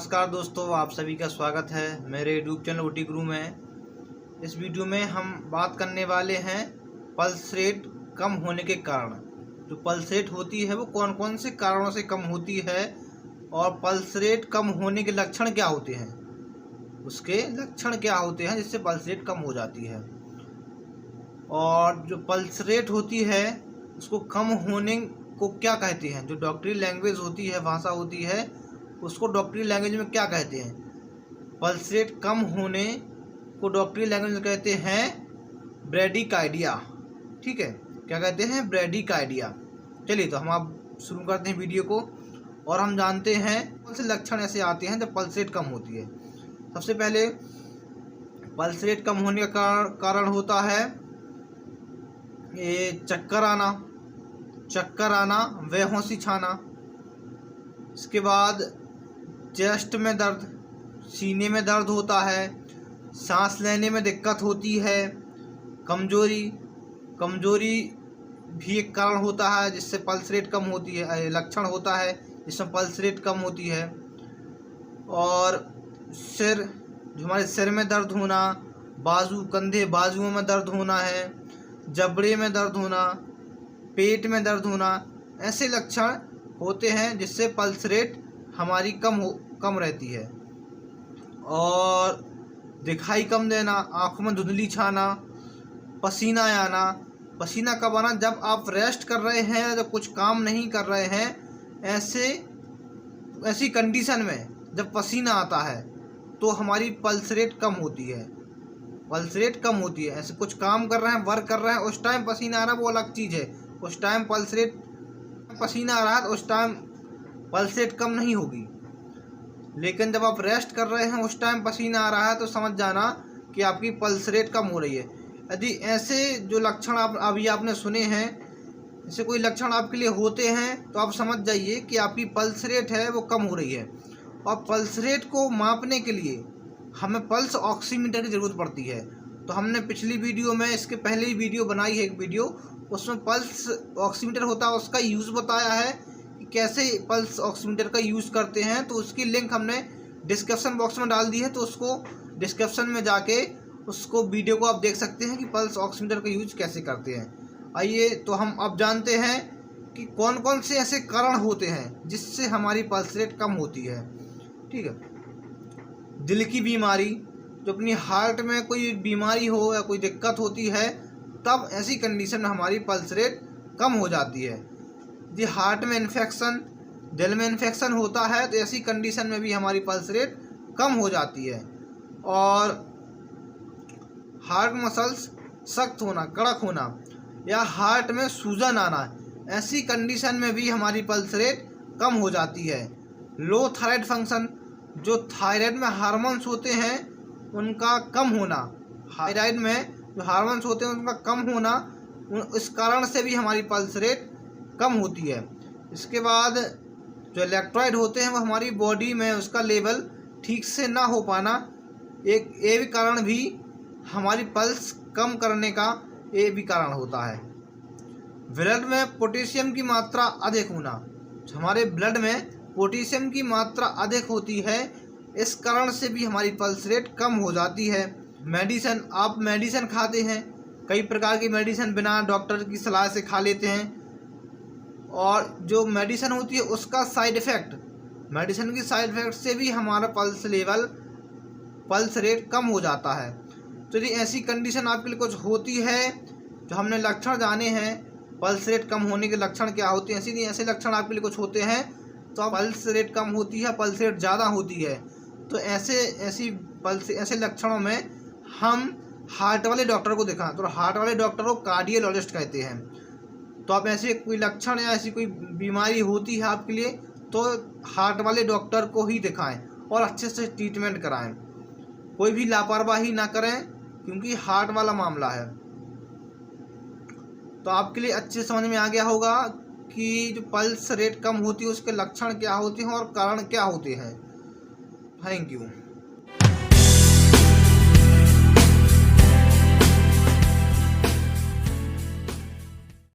नमस्कार दोस्तों, आप सभी का स्वागत है मेरे यूट्यूब चैनल ओटी गुरु में। इस वीडियो में हम बात करने वाले हैं पल्स रेट कम होने के कारण। जो पल्स रेट होती है वो कौन कौन से कारणों से कम होती है और पल्स रेट कम होने के लक्षण क्या होते हैं, उसके लक्षण क्या होते हैं जिससे पल्स रेट कम हो जाती है। और जो पल्स रेट होती है उसको कम होने को क्या कहते हैं, जो डॉक्टरी लैंग्वेज होती है, भाषा होती है, उसको डॉक्टरी लैंग्वेज में क्या कहते हैं। पल्स रेट कम होने को डॉक्टरी लैंग्वेज में कहते हैं ब्रैडीकार्डिया। ठीक है, क्या कहते हैं? ब्रैडीकार्डिया। चलिए तो हम आप शुरू करते हैं वीडियो को और हम जानते हैं कौन से लक्षण ऐसे आते हैं जब पल्स रेट कम होती है। सबसे पहले पल्स रेट कम होने का कारण होता है ये चक्कर आना, बेहोशी छाना। इसके बाद चेस्ट में दर्द, सीने में दर्द होता है, सांस लेने में दिक्कत होती है, कमजोरी भी एक कारण होता है जिससे पल्स रेट कम होती है, लक्षण होता है जिसमें पल्स रेट कम होती है। और जो हमारे सिर में दर्द होना, बाजुओं में दर्द होना है, जबड़े में दर्द होना, पेट में दर्द होना, ऐसे लक्षण होते हैं जिससे पल्स रेट हमारी कम रहती है। और दिखाई कम देना, आँखों में धुंधली छाना, पसीना आना। पसीना कब आना? जब आप रेस्ट कर रहे हैं, जब कुछ काम नहीं कर रहे हैं, ऐसी कंडीशन में जब पसीना आता है तो हमारी पल्स रेट कम होती है। पल्स रेट कम होती है, ऐसे कुछ काम कर रहे हैं, वर्क कर रहे हैं, उस टाइम पसीना आ रहा है वो अलग चीज़ है। उस टाइम पसीना आ रहा है तो उस टाइम पल्स रेट कम नहीं होगी। लेकिन जब आप रेस्ट कर रहे हैं, उस टाइम पसीना आ रहा है, तो समझ जाना कि आपकी पल्स रेट कम हो रही है। यदि ऐसे जो लक्षण अभी आपने सुने हैं, ऐसे कोई लक्षण आपके लिए होते हैं तो आप समझ जाइए कि आपकी पल्स रेट है वो कम हो रही है। और पल्स रेट को मापने के लिए हमें पल्स ऑक्सीमीटर की ज़रूरत पड़ती है। तो हमने पिछली वीडियो में, इसके पहले ही वीडियो बनाई है एक वीडियो, उसमें पल्स ऑक्सीमीटर होता है उसका यूज़ बताया है कि कैसे पल्स ऑक्सीमीटर का यूज़ करते हैं। तो उसकी लिंक हमने डिस्क्रिप्शन बॉक्स में डाल दी है, तो उसको डिस्क्रिप्शन में जाके उसको वीडियो को आप देख सकते हैं कि पल्स ऑक्सीमीटर का यूज कैसे करते हैं। आइए तो हम अब जानते हैं कि कौन कौन से ऐसे कारण होते हैं जिससे हमारी पल्स रेट कम होती है। ठीक है, दिल की बीमारी, जो अपनी हार्ट में कोई बीमारी हो या कोई दिक्कत होती है, तब ऐसी कंडीशन में हमारी पल्स रेट कम हो जाती है। यदि हार्ट में इन्फेक्शन, दिल में इन्फेक्शन होता है तो ऐसी कंडीशन में भी हमारी पल्स रेट कम हो जाती है। और हार्ट मसल्स सख्त होना, कड़क होना, या हार्ट में सूजन आना, ऐसी कंडीशन में भी हमारी पल्स रेट कम हो जाती है। लो थायराइड फंक्शन, जो थायराइड में हार्मोन्स होते हैं उनका कम होना, थायराइड में जो हार्मोन्स होते हैं उनका कम होना, इस कारण से भी हमारी पल्स रेट कम होती है। इसके बाद जो इलेक्ट्रोलाइट होते हैं वो हमारी बॉडी में उसका लेवल ठीक से ना हो पाना, ये भी कारण भी हमारी पल्स कम करने का ये भी कारण होता है। ब्लड में पोटेशियम की मात्रा अधिक होना, हमारे ब्लड में पोटेशियम की मात्रा अधिक होती है, इस कारण से भी हमारी पल्स रेट कम हो जाती है। मेडिसिन, आप मेडिसिन खाते हैं, कई प्रकार की मेडिसिन बिना डॉक्टर की सलाह से खा लेते हैं, और जो मेडिसिन होती है उसका साइड इफ़ेक्ट, मेडिसिन की साइड इफ़ेक्ट से भी हमारा पल्स रेट कम हो जाता है। तो यदि ऐसी कंडीशन आपके लिए कुछ होती है, जो हमने लक्षण जाने हैं पल्स रेट कम होने के लक्षण क्या होते हैं, ऐसे लक्षण आपके लिए कुछ होते हैं तो पल्स रेट कम होती है, पल्स रेट ज़्यादा होती है, तो ऐसे लक्षणों में हम हार्ट वाले डॉक्टर को दिखाएं। तो हार्ट वाले डॉक्टर को कार्डियोलॉजिस्ट कहते हैं। तो आप ऐसे कोई लक्षण या ऐसी कोई बीमारी होती है आपके लिए तो हार्ट वाले डॉक्टर को ही दिखाएं और अच्छे से ट्रीटमेंट कराएं। कोई भी लापरवाही ना करें क्योंकि हार्ट वाला मामला है। तो आपके लिए अच्छे समझ में आ गया होगा कि जो पल्स रेट कम होती है उसके लक्षण क्या होते हैं और कारण क्या होते हैं। Thank you.